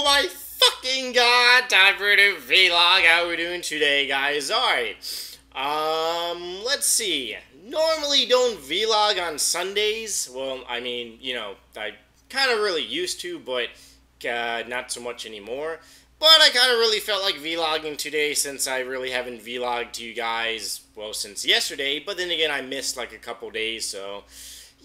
Oh my fucking god, time for a new vlog. How are we doing today, guys? Alright. Let's see. Normally don't vlog on Sundays. Well, I mean, you know, I kind of really used to, but not so much anymore. But I kind of really felt like vlogging today since I really haven't vlogged to you guys, well, since yesterday. But then again, I missed like a couple days, so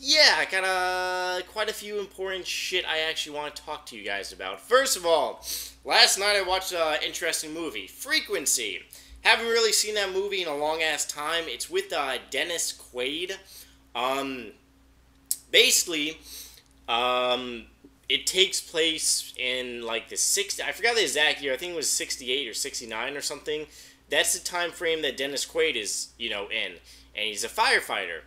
yeah, I got quite a few important shit I actually want to talk to you guys about. First of all, last night I watched an interesting movie, Frequency. Haven't really seen that movie in a long-ass time. It's with Dennis Quaid. Basically, it takes place in like the 60s. I forgot the exact year. I think it was 68 or 69 or something. That's the time frame that Dennis Quaid is, you know, in. And he's a firefighter.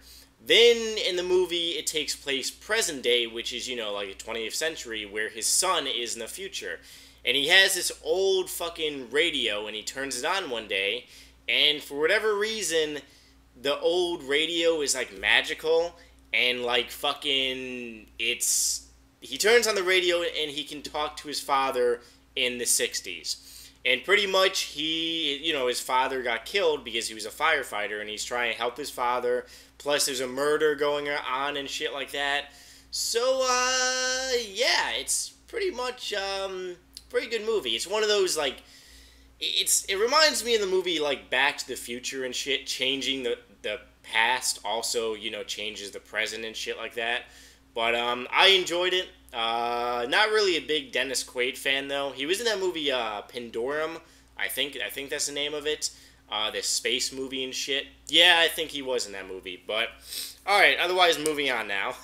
Then in the movie, it takes place present day, which is, you know, like the 20th century, where his son is in the future. And he has this old fucking radio, and he turns it on one day, and for whatever reason, the old radio is, like, magical, and, like, fucking, he turns on the radio, and he can talk to his father in the 60s. And pretty much his father got killed because he was a firefighter, and he's trying to help his father. Plus, there's a murder going on and shit like that. So, yeah, it's pretty much, pretty good movie. It's one of those, like, it reminds me of the movie, like, Back to the Future and shit. Changing the past also, you know, changes the present and shit like that. But, I enjoyed it. Not really a big Dennis Quaid fan, though. He was in that movie, Pandorum. I think that's the name of it. This space movie and shit. Yeah, I think he was in that movie. But, alright, otherwise, moving on now.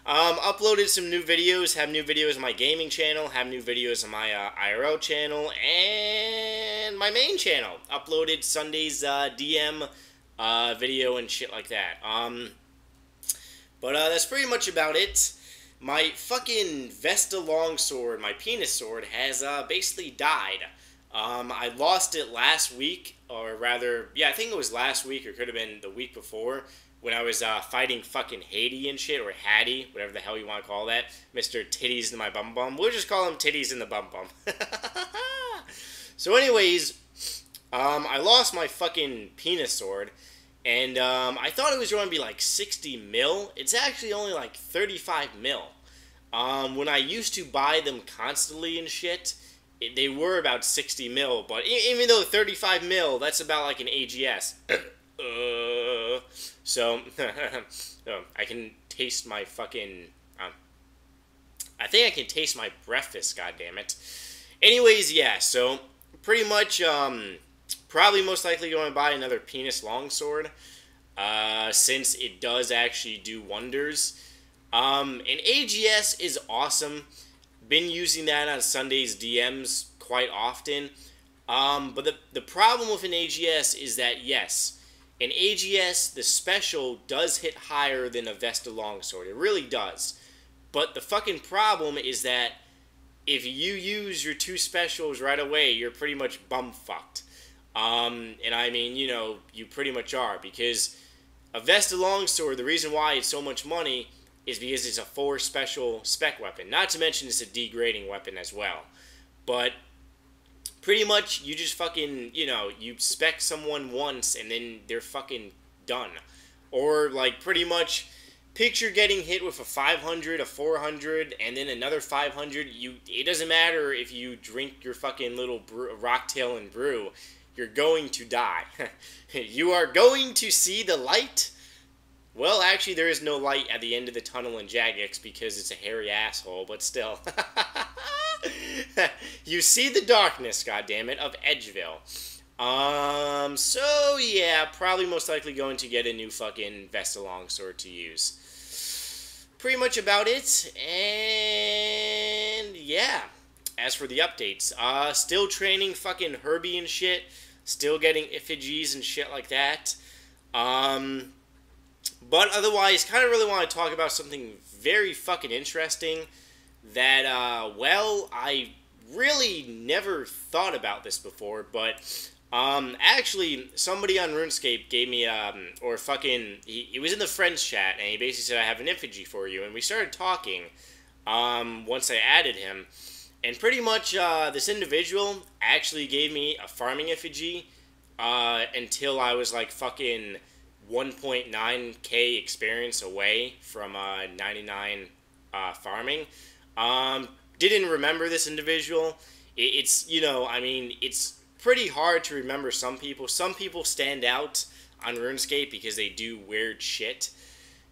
Uploaded some new videos. Have new videos on my gaming channel. Have new videos on my IRL channel. And my main channel. Uploaded Sunday's DM video and shit like that. But that's pretty much about it. My fucking Vesta longsword, my penis sword, has basically died. I lost it last week, or rather, yeah, I think it was last week, or could have been the week before, when I was fighting fucking Haiti and shit, or Hattie, whatever the hell you want to call that. Mr. Titties in my bum bum. We'll just call him Titties in the bum bum. So anyways, I lost my fucking penis sword. And I thought it was going to be like 60 mil. It's actually only like 35 mil. When I used to buy them constantly and shit, they were about 60 mil. But even though 35 mil, that's about like an AGS. So, I can taste my fucking... I think I can taste my breakfast, goddammit. Anyways, yeah, so pretty much... probably most likely going to buy another penis longsword, since it does actually do wonders. And AGS is awesome. Been using that on Sunday's DMs quite often. But the problem with an AGS is that, yes, an AGS, the special, does hit higher than a Vesta longsword. It really does. But the fucking problem is that if you use your two specials right away, you're pretty much bum-fucked. And I mean, you know, you pretty much are, because a Vesta longsword, the reason why it's so much money is because it's a 4 special spec weapon. Not to mention it's a degrading weapon as well. But pretty much you just fucking, you know, you spec someone once and then they're fucking done. Or like pretty much picture getting hit with a 500, a 400, and then another 500. It doesn't matter if you drink your fucking little rocktail and brew. You're going to die. You are going to see the light. Well, actually, there is no light at the end of the tunnel in Jagex because it's a hairy asshole, but still. You see the darkness, goddammit, of Edgeville. So, yeah, probably most likely going to get a new fucking Vesta longsword to use. Pretty much about it, and yeah. As for the updates, still training fucking Herbie and shit. Still getting effigies and shit like that. But otherwise, kind of really want to talk about something very fucking interesting. That, well, I really never thought about this before. But, actually, somebody on Runescape gave me, he was in the friends chat. And he basically said, I have an effigy for you. And we started talking, once I added him. And pretty much this individual actually gave me a farming effigy until I was like fucking 1.9k experience away from 99 farming. Didn't remember this individual. It's, you know, I mean, it's pretty hard to remember some people. Some people stand out on RuneScape because they do weird shit.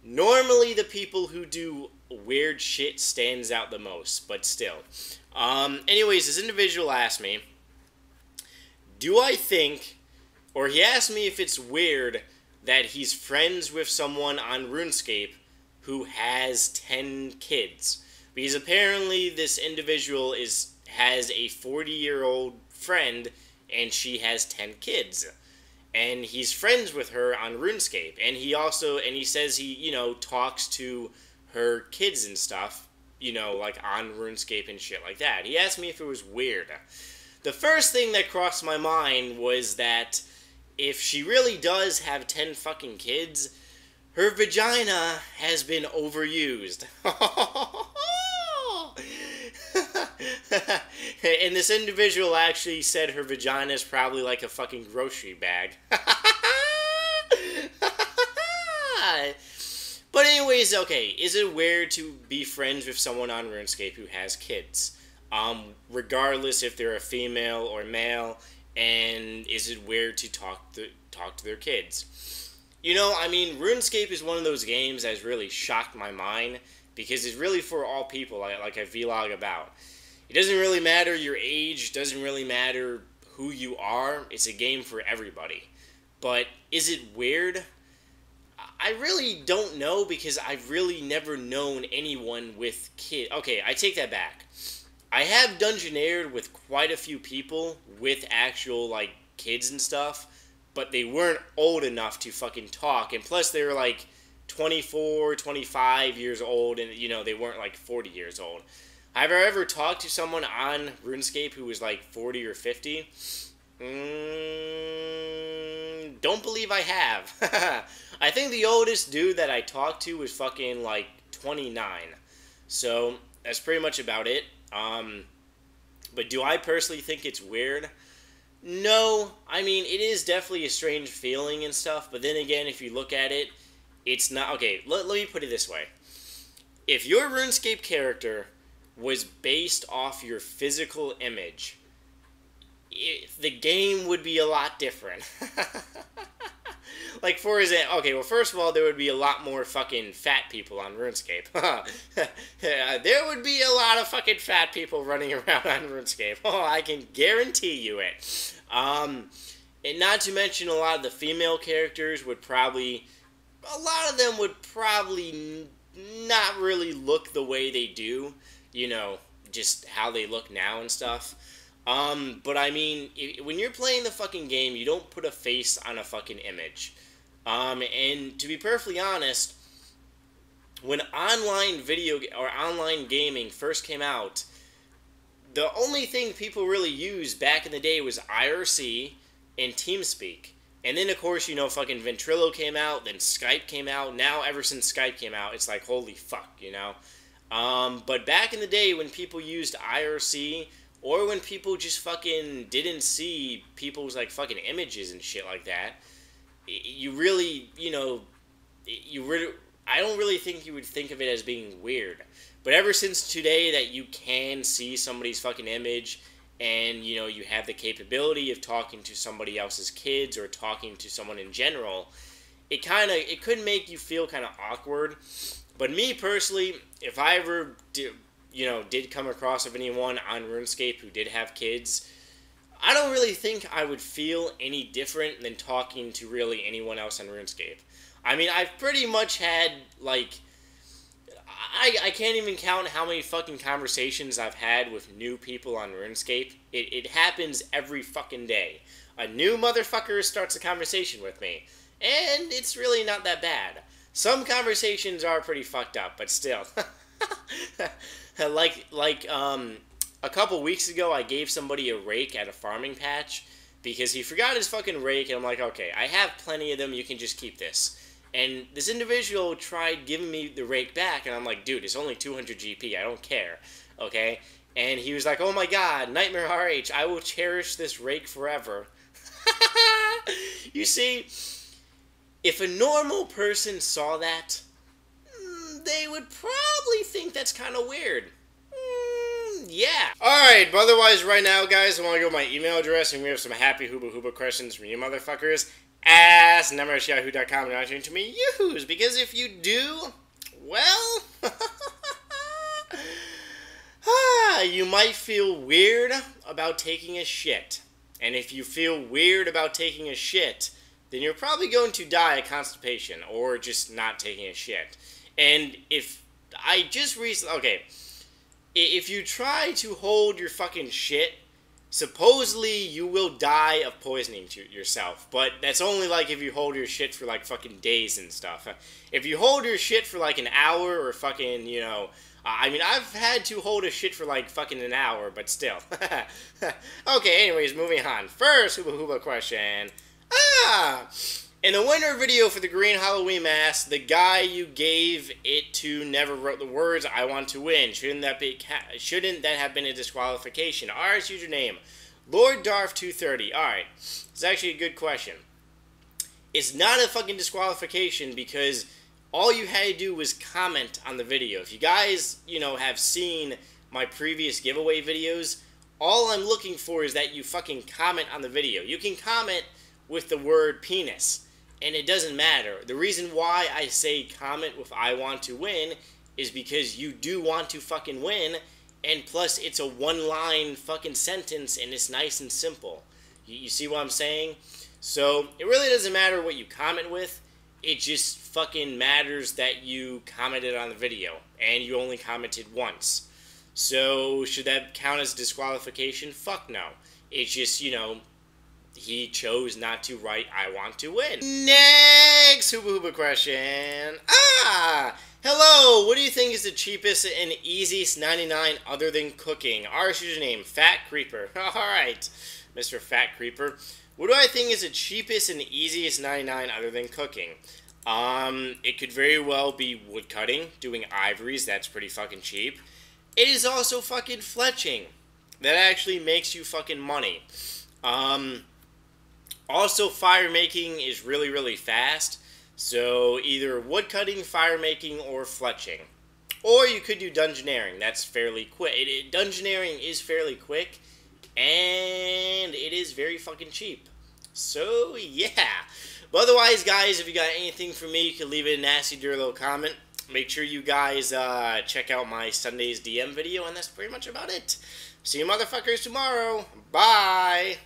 Normally, the people who do weird shit stands out the most, but still. Anyways, this individual asked me, do I think, or he asked me if it's weird that he's friends with someone on RuneScape who has 10 kids. Because apparently this individual has a 40-year-old friend and she has 10 kids. And he's friends with her on RuneScape. And he says he, you know, talks to her kids and stuff, you know, like on RuneScape and shit like that. He asked me if it was weird. The first thing that crossed my mind was that if she really does have 10 fucking kids, her vagina has been overused. And this individual actually said her vagina is probably like a fucking grocery bag. But anyways, okay, is it weird to be friends with someone on RuneScape who has kids? Regardless if they're a female or male, and is it weird to talk to their kids? You know, I mean, RuneScape is one of those games that has really shocked my mind because it's really for all people, like I vlog about. It doesn't really matter your age, doesn't really matter who you are, it's a game for everybody. But is it weird? I really don't know because I've really never known anyone with kids. Okay, I take that back. I have dungeoneered with quite a few people with actual, like, kids and stuff, but they weren't old enough to fucking talk, and plus they were, like, 24, 25 years old, and, you know, they weren't, like, 40 years old. Have I ever talked to someone on RuneScape who was, like, 40 or 50? Don't believe I have. I think the oldest dude that I talked to was fucking, like, 29. So, that's pretty much about it. But do I personally think it's weird? No. I mean, it is definitely a strange feeling and stuff, but then again, if you look at it, it's not... Okay, let me put it this way. If your RuneScape character was based off your physical image, the game would be a lot different. Like, for example, okay, well, first of all, there would be a lot more fucking fat people on RuneScape. There would be a lot of fucking fat people running around on RuneScape. Oh, I can guarantee you it. And not to mention, a lot of the female characters would probably... A lot of them would probably not really look the way they do. You know, just how they look now and stuff. But I mean, when you're playing the fucking game, you don't put a face on a fucking image. And to be perfectly honest, when online video or online gaming first came out, the only thing people really used back in the day was IRC and TeamSpeak. And then, of course, you know, fucking Ventrilo came out, then Skype came out. Now, ever since Skype came out, it's like, holy fuck, you know? But back in the day when people used IRC, or when people just fucking didn't see people's, like, fucking images and shit like that, you really, you know, I don't really think you would think of it as being weird. But ever since today that you can see somebody's fucking image, and, you know, you have the capability of talking to somebody else's kids or talking to someone in general, it could make you feel kind of awkward. But me personally, if I ever did come across of anyone on RuneScape who did have kids, I don't really think I would feel any different than talking to really anyone else on RuneScape. I mean, I've pretty much had, like, I can't even count how many fucking conversations I've had with new people on RuneScape. It happens every fucking day. A new motherfucker starts a conversation with me, and it's really not that bad. Some conversations are pretty fucked up, but still. A couple weeks ago, I gave somebody a rake at a farming patch because he forgot his fucking rake, and I'm like, okay, I have plenty of them, you can just keep this. And this individual tried giving me the rake back, and I'm like, dude, it's only 200 GP, I don't care, okay? And he was like, oh my god, Nightmare RH, I will cherish this rake forever. You see, if a normal person saw that, they would probably think that's kind of weird. Yeah. Alright, but otherwise right now, guys, I want to go with my email address, and we have some happy hooba hooba questions from you motherfuckers. Ask@yahoo.com and answering to me yahoos, because if you do, well, you might feel weird about taking a shit. And if you feel weird about taking a shit, then you're probably going to die of constipation or just not taking a shit. And if I just recently, okay, if you try to hold your fucking shit, supposedly you will die of poisoning to yourself. But that's only like if you hold your shit for like fucking days and stuff. If you hold your shit for like an hour or fucking, you know, I mean, I've had to hold a shit for like fucking an hour, but still. Okay, anyways, moving on. First hooba hooba question. In the winter video for the Green Halloween mask, the guy you gave it to never wrote the words "I want to win." Shouldn't that have been a disqualification? Ours username, Lord Darth 230. Alright, it's actually a good question. It's not a fucking disqualification because all you had to do was comment on the video. If you guys, you know, have seen my previous giveaway videos, all I'm looking for is that you fucking comment on the video. You can comment with the word penis, and it doesn't matter. The reason why I say comment with "I want to win" is because you do want to fucking win, and plus it's a one-line fucking sentence, and it's nice and simple. You see what I'm saying? So, it really doesn't matter what you comment with. It just fucking matters that you commented on the video, and you only commented once. So, should that count as disqualification? Fuck no. It's just, you know, he chose not to write "I want to win." Next hooba hooba question. Hello, what do you think is the cheapest and easiest 99 other than cooking? Our username, Fat Creeper. Alright, Mr. Fat Creeper. What do I think is the cheapest and easiest 99 other than cooking? It could very well be woodcutting, doing ivories, that's pretty fucking cheap. It is also fucking fletching. That actually makes you fucking money. Also, fire making is really, really fast. So, either woodcutting, fire making, or fletching. Or you could do dungeoneering. That's fairly quick. Dungeoneering is fairly quick. And it is very fucking cheap. So, yeah. But otherwise, guys, if you got anything for me, you can leave it a nasty, dirty little comment. Make sure you guys check out my Sunday's DM video. And that's pretty much about it. See you motherfuckers tomorrow. Bye.